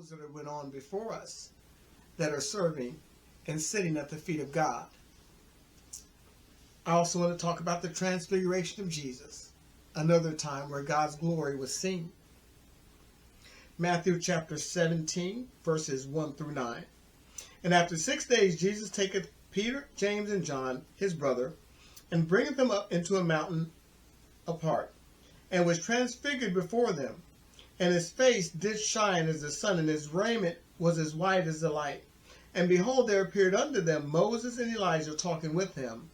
those that went on before us that are serving and sitting at the feet of God. I also want to talk about the transfiguration of Jesus, another time where God's glory was seen. Matthew chapter 17, verses 1 through 9. And after 6 days Jesus taketh Peter, James, and John, his brother, and bringeth them up into a mountain apart, and was transfigured before them. And his face did shine as the sun, and his raiment was as white as the light. And behold, there appeared unto them Moses and Elijah talking with him.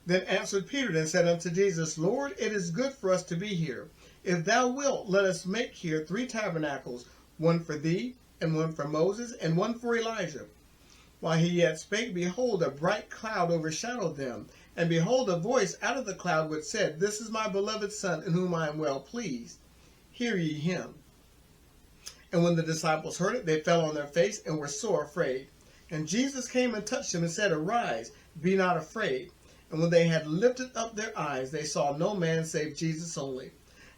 Then answered Peter and said unto Jesus, Lord, it is good for us to be here. If thou wilt, let us make here 3 tabernacles, one for thee, and one for Moses, and one for Elijah. While he yet spake, behold, a bright cloud overshadowed them. And behold, a voice out of the cloud which said, This is my beloved Son, in whom I am well pleased. Hear ye him. And when the disciples heard it, they fell on their face and were sore afraid. And Jesus came and touched them and said, Arise, be not afraid. And when they had lifted up their eyes, they saw no man save Jesus only.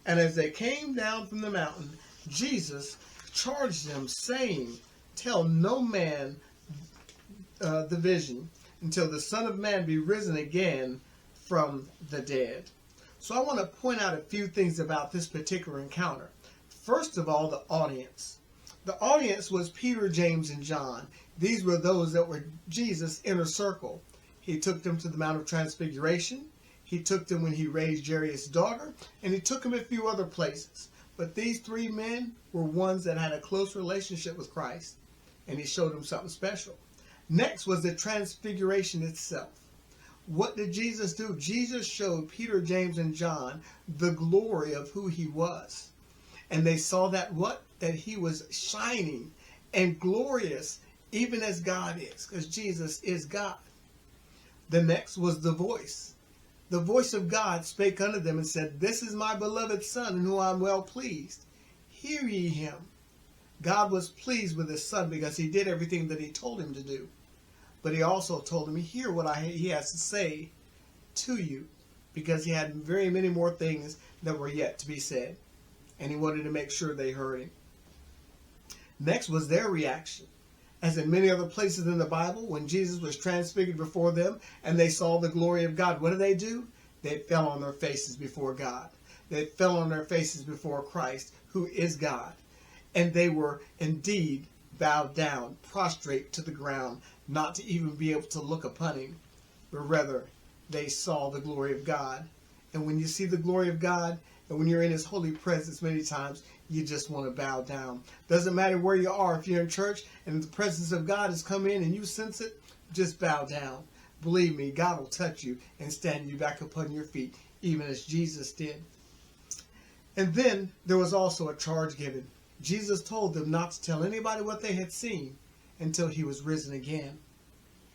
And as they came down from the mountain, Jesus charged them, saying, Tell no man the vision, until the Son of Man be risen again from the dead. So I want to point out a few things about this particular encounter. First of all, the audience. The audience was Peter, James, and John. These were those that were Jesus' inner circle. He took them to the Mount of Transfiguration. He took them when he raised Jairus' daughter, and he took them a few other places. But these 3 men were ones that had a close relationship with Christ, and he showed them something special. Next was the transfiguration itself. What did Jesus do? Jesus showed Peter, James, and John the glory of who he was. And they saw that what? That he was shining and glorious, even as God is, because Jesus is God. The next was the voice. The voice of God spake unto them and said, This is my beloved Son, in whom I am well pleased. Hear ye him. God was pleased with his Son because he did everything that he told him to do. But he also told him, hear what he has to say to you, because he had very many more things that were yet to be said. And he wanted to make sure they heard him. Next was their reaction. As in many other places in the Bible, when Jesus was transfigured before them and they saw the glory of God, what did they do? They fell on their faces before God. They fell on their faces before Christ, who is God. And they were indeed bowed down, prostrate to the ground, not to even be able to look upon him, but rather they saw the glory of God. And when you see the glory of God, and when you're in his holy presence many times, you just want to bow down. Doesn't matter where you are. If you're in church and the presence of God has come in and you sense it, just bow down. Believe me, God will touch you and stand you back upon your feet, even as Jesus did. And then there was also a charge given. Jesus told them not to tell anybody what they had seen until he was risen again.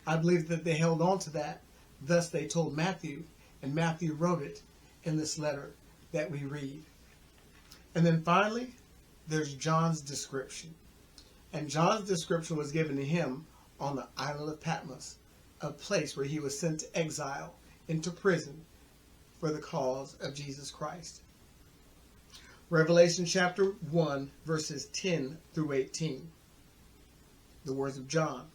I believe that they held on to that. Thus they told Matthew, and Matthew wrote it in this letter that we read. And then finally, there's John's description. And John's description was given to him on the island of Patmos, a place where he was sent to exile, into prison, for the cause of Jesus Christ. Revelation chapter 1, verses 10 through 18. The words of John.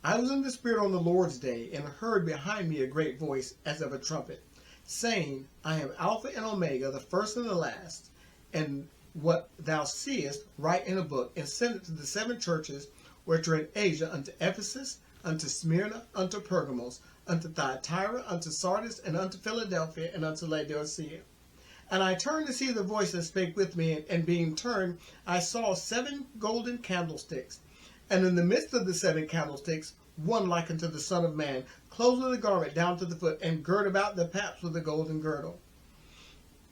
I was in the Spirit on the Lord's day, and heard behind me a great voice as of a trumpet, saying, I am Alpha and Omega, the first and the last. And what thou seest, write in a book, and send it to the 7 churches which are in Asia, unto Ephesus, unto Smyrna, unto Pergamos, unto Thyatira, unto Sardis, and unto Philadelphia, and unto Laodicea. And I turned to see the voice that spake with me, and being turned, I saw 7 golden candlesticks. And in the midst of the 7 candlesticks, one like unto the Son of Man, clothed with a garment down to the foot, and girt about the paps with a golden girdle.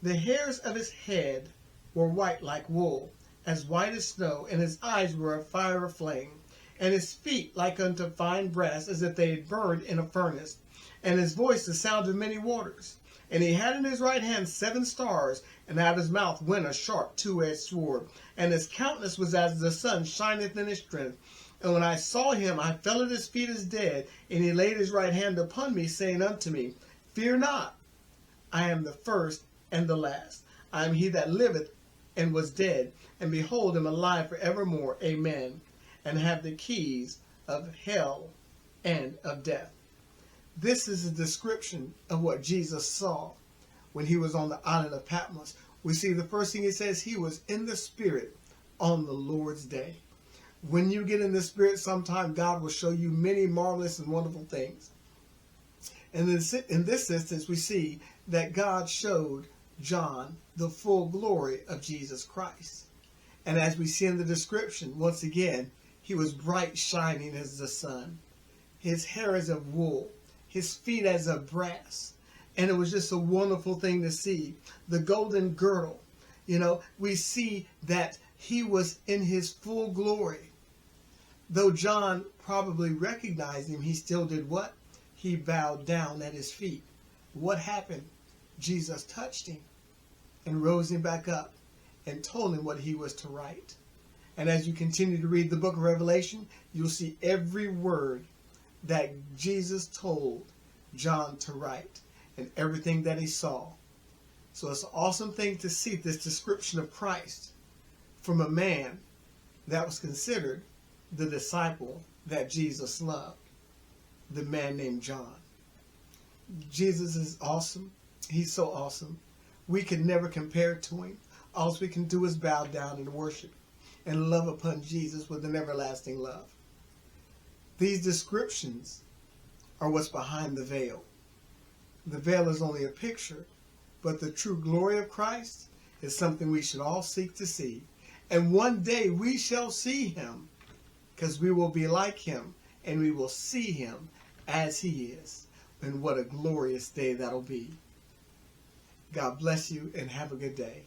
The hairs of his head were white like wool, as white as snow, and his eyes were a fire of flame, and his feet like unto fine brass, as if they had burned in a furnace, and his voice the sound of many waters. And he had in his right hand 7 stars, and out of his mouth went a sharp 2-edged sword, and his countenance was as the sun shineth in his strength. And when I saw him, I fell at his feet as dead, and he laid his right hand upon me, saying unto me, Fear not, I am the first and the last. I am he that liveth and was dead, and behold, am alive forevermore. Amen. And have the keys of hell and of death. This is a description of what Jesus saw when he was on the island of Patmos. We see the first thing he says, he was in the Spirit on the Lord's day. When you get in the Spirit, sometime God will show you many marvelous and wonderful things. And in this instance, we see that God showed John the full glory of Jesus Christ. And as we see in the description, once again, he was bright shining as the sun. His hair as of wool, his feet as of brass. And it was just a wonderful thing to see. The golden girdle, we see that he was in his full glory. Though John probably recognized him, he still did what? He bowed down at his feet. What happened? Jesus touched him and rose him back up and told him what he was to write. And as you continue to read the book of Revelation, you'll see every word that Jesus told John to write and everything that he saw. So it's an awesome thing to see this description of Christ from a man that was considered the disciple that Jesus loved, the man named John. Jesus is awesome. He's so awesome. We can never compare to him. All we can do is bow down and worship and love upon Jesus with an everlasting love. These descriptions are what's behind the veil. The veil is only a picture, but the true glory of Christ is something we should all seek to see. And one day we shall see him, because we will be like him, and we will see him as he is. And what a glorious day that'll be. God bless you, and have a good day.